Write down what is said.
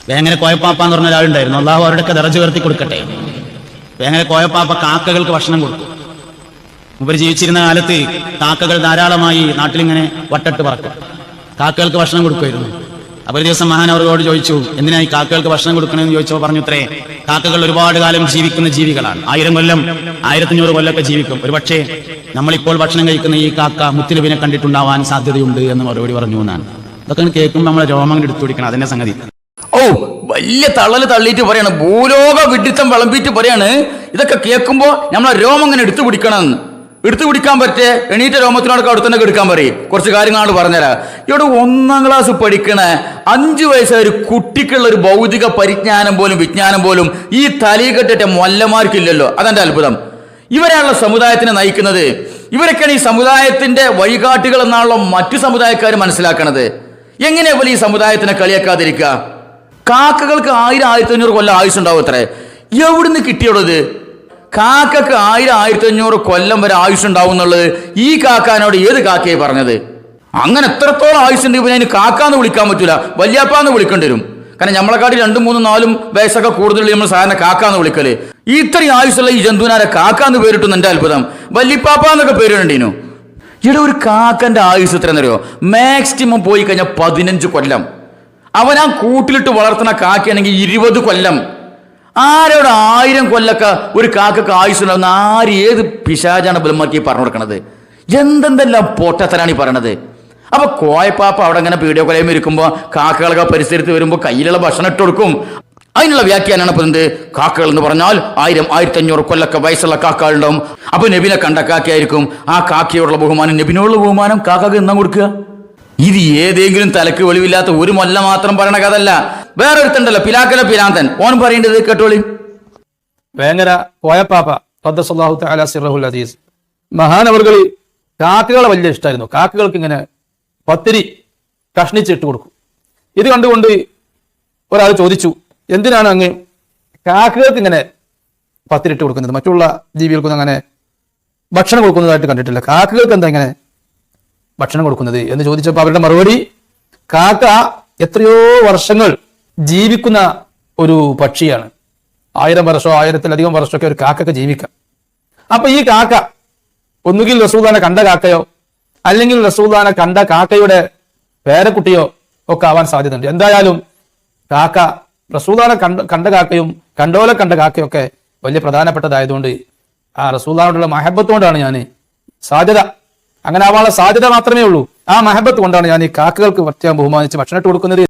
വേങ്ങര കോയപ്പാപ്പ എന്ന് പറഞ്ഞ ഒരാളുണ്ടായിരുന്നു. അള്ളാഹു അവരുടെയൊക്കെ ദറജ ഉയർത്തി കൊടുക്കട്ടെ. വേങ്ങര കോയപ്പാപ്പ കാക്കകൾക്ക് ഭക്ഷണം കൊടുക്കും. മൂപ്പര് ജീവിച്ചിരുന്ന കാലത്ത് കാക്കകൾ ധാരാളമായി നാട്ടിലിങ്ങനെ വട്ടട്ട് പറക്കും. കാക്കകൾക്ക് ഭക്ഷണം കൊടുക്കുമായിരുന്നു. അപ്പോൾ ഒരു ദിവസം മഹാനവറുകളോട് ചോദിച്ചു, എന്തിനാ ഈ കാക്കകൾക്ക് ഭക്ഷണം കൊടുക്കണമെന്ന് ചോദിച്ചപ്പോൾ പറഞ്ഞു, ഇത്രേ കാക്കകൾ ഒരുപാട് കാലം ജീവിക്കുന്ന ജീവികളാണ്. 1000 കൊല്ലം 1500 കൊല്ലമൊക്കെ ജീവിക്കും. ഒരു പക്ഷേ നമ്മളിപ്പോൾ ഭക്ഷണം കഴിക്കുന്ന ഈ കാക്ക മുത്തുനബിനെ കണ്ടിട്ടുണ്ടാവാൻ സാധ്യതയുണ്ട് എന്ന് മറുപടി പറഞ്ഞു എന്നാണ്. ഇതൊക്കെ കേൾക്കുമ്പോൾ നമ്മളെ രോമങ്ങൾ എടുത്തു പിടിക്കണം. അതിന്റെ സംഗതി. ഓ, വലിയ തള്ളല് തള്ളിയിട്ട് പറയാണ്, ഭൂലോക വിഡിത്തം വിളമ്പിയിട്ട് പറയാണ്. ഇതൊക്കെ കേൾക്കുമ്പോൾ നമ്മളെ രോമം ഇങ്ങനെ എടുത്തു പിടിക്കണമെന്ന്. എടുത്തു പിടിക്കാൻ പറ്റേ എണീറ്റ രോമത്തിനോടൊക്കെ അവിടെ തന്നെ എടുക്കാൻ പറയും. കുറച്ച് കാര്യങ്ങളാണ് പറഞ്ഞുതരാം. ഇവിടെ 1ാം ക്ലാസ് പഠിക്കണ 5 വയസ്സായ ഒരു കുട്ടിക്കുള്ള ഒരു ഭൗതിക പരിജ്ഞാനം പോലും വിജ്ഞാനം പോലും ഈ തലീകെട്ടിട്ട മൊല്ലമാർക്കില്ലല്ലോ. അതെന്റെ അത്ഭുതം. ഇവരാണല്ലോ സമുദായത്തിനെ നയിക്കുന്നത്. ഇവരൊക്കെയാണ് ഈ സമുദായത്തിന്റെ വഴികാട്ടികൾ എന്നാണല്ലോ മറ്റു സമുദായക്കാർ മനസ്സിലാക്കണത്. എങ്ങനെയാ പോലെ ഈ സമുദായത്തിനെ കളിയാക്കാതിരിക്കുക? കാക്കകൾക്ക് 1000-1500 കൊല്ലം ആയുസ്സുണ്ടാവും. അത്രേ എവിടുന്ന് കിട്ടിയുള്ളത്? കാക്കക്ക് 1000-1500 കൊല്ലം വരെ ആയുസ്സുണ്ടാവും എന്നുള്ളത് ഈ കാക്കാനോട് ഏത് കാക്കയെ പറഞ്ഞത്? അങ്ങനെ എത്രത്തോളം ആയുസ്സുണ്ട് പിന്നെ അതിന് കാക്കാന്ന് വിളിക്കാൻ പറ്റൂല, വല്യാപ്പാന്ന് വിളിക്കേണ്ടി വരും. കാരണം നമ്മളെക്കാട്ടി 2, 3, 4 വയസ്സൊക്കെ കൂടുതൽ നമ്മൾ സാധാരണ കാക്കാന്ന് വിളിക്കല്. ഇത്രയും ആയുസ്സുള്ള ഈ ജന്തുവിനാരെ കാക്കാന്ന് പേരിട്ടുന്ന എന്റെ അത്ഭുതം. വല്യപ്പാപ്പാന്നൊക്കെ പേരിടേണ്ടീനു. ഇവിടെ ഒരു കാക്കന്റെ ആയുസ് എത്ര എന്നറിയോ? മാക്സിമം പോയി കഴിഞ്ഞാൽ 15 കൊല്ലം. അവൻ ആ കൂട്ടിലിട്ട് വളർത്തുന്ന കാക്കയാണെങ്കിൽ 20 കൊല്ലം. ആരോട് 1000 കൊല്ലൊക്കെ ഒരു കാക്കക്ക് ആയുസ്സുണ്ടാവുന്ന ആര് ഏത് പിശാചാണ് ബ്രഹ്മക്ക് പറഞ്ഞു കൊടുക്കണത്? എന്തെല്ലാം പൊട്ടത്തരാണ് ഈ പറയണത്. അപ്പൊ കോയപ്പാപ്പ അവിടെ അങ്ങനെ വീഡിയോ കൊലയും ഇരിക്കുമ്പോൾ കാക്കകളൊക്കെ പരിസരത്ത് വരുമ്പോൾ കയ്യിലുള്ള ഭക്ഷണം ഇട്ട് കൊടുക്കും. അതിനുള്ള വ്യാഖ്യാനാണ് ഇപ്പൊ എന്ത്? കാക്കകൾ എന്ന് പറഞ്ഞാൽ 1000-1500 കൊല്ലൊക്കെ വയസ്സുള്ള കാക്കകളുണ്ടാവും. അപ്പൊ നബിനെ കണ്ട കാക്കയായിരിക്കും. ആ കാക്കയോടുള്ള ബഹുമാനം, നബിനോടുള്ള ബഹുമാനം കാക്കക്ക് എന്നാ കൊടുക്കുക? ഇത് ഏതെങ്കിലും തലക്ക് വെളിവില്ലാത്ത ഒരു മൊല്ല മാത്രം പറയണ കഥല്ല. വേറെ ഒരുത്തണ്ടല്ലോ, പിലാക്കല പിലാന്തൻ, ഓൻ പറയേണ്ടത് കേട്ടോളി. വേങ്ങര കോയപ്പാപ്പ ഖദ്ദസല്ലാഹു തആല സിർറഹുൽ അസീസ് മഹാനവർകൾ കാക്കകളെ വലിയ ഇഷ്ടമായിരുന്നു. കാക്കകൾക്ക് ഇങ്ങനെ പത്തിരി കഷ്ണിച്ചിട്ട് കൊടുക്കും. ഇത് കണ്ടുകൊണ്ട് ഒരാൾ ചോദിച്ചു, എന്തിനാണ് അങ്ങ് കാക്കകൾക്ക് ഇങ്ങനെ പത്തിരിട്ട് കൊടുക്കുന്നത്? മറ്റുള്ള ജീവികൾക്കൊന്നും അങ്ങനെ ഭക്ഷണം കൊടുക്കുന്നതായിട്ട് കണ്ടിട്ടില്ല. കാക്കകൾക്ക് എന്താ ഇങ്ങനെ ഭക്ഷണം കൊടുക്കുന്നത് എന്ന് ചോദിച്ചപ്പോൾ അവരുടെ മറുപടി, കാക്ക എത്രയോ വർഷങ്ങൾ ജീവിക്കുന്ന ഒരു പക്ഷിയാണ്. 1000 വർഷമോ 1000-ലധികം വർഷമൊക്കെ ഒരു കാക്കക്ക് ജീവിക്കാം. അപ്പൊ ഈ കാക്ക ഒന്നുകിൽ റസൂലുള്ളാഹിനെ കണ്ട കാക്കയോ അല്ലെങ്കിൽ റസൂലുള്ളാഹിനെ കണ്ട കാക്കയുടെ പേരക്കുട്ടിയോ ഒക്കെ ആവാൻ സാധ്യതയുണ്ട്. എന്തായാലും കാക്ക റസൂലുള്ളാഹിനെ കണ്ട കാക്കയും കണ്ടോലെ കണ്ട കാക്കയൊക്കെ വലിയ പ്രധാനപ്പെട്ടതായതുകൊണ്ട് ആ റസൂലുള്ളാഹിയോടുള്ള മഹബത്ത് കൊണ്ടാണ് ഞാൻ സാധ്യത, അങ്ങനെ ആവാനുള്ള സാധ്യത മാത്രമേ ഉള്ളൂ. ആ മഹബത്ത് കൊണ്ടാണ് ഞാൻ ഈ കാക്കകൾക്ക് പ്രത്യേകം ബഹുമാനിച്ച് ഭക്ഷണം ഇട്ട് കൊടുക്കുന്നത്.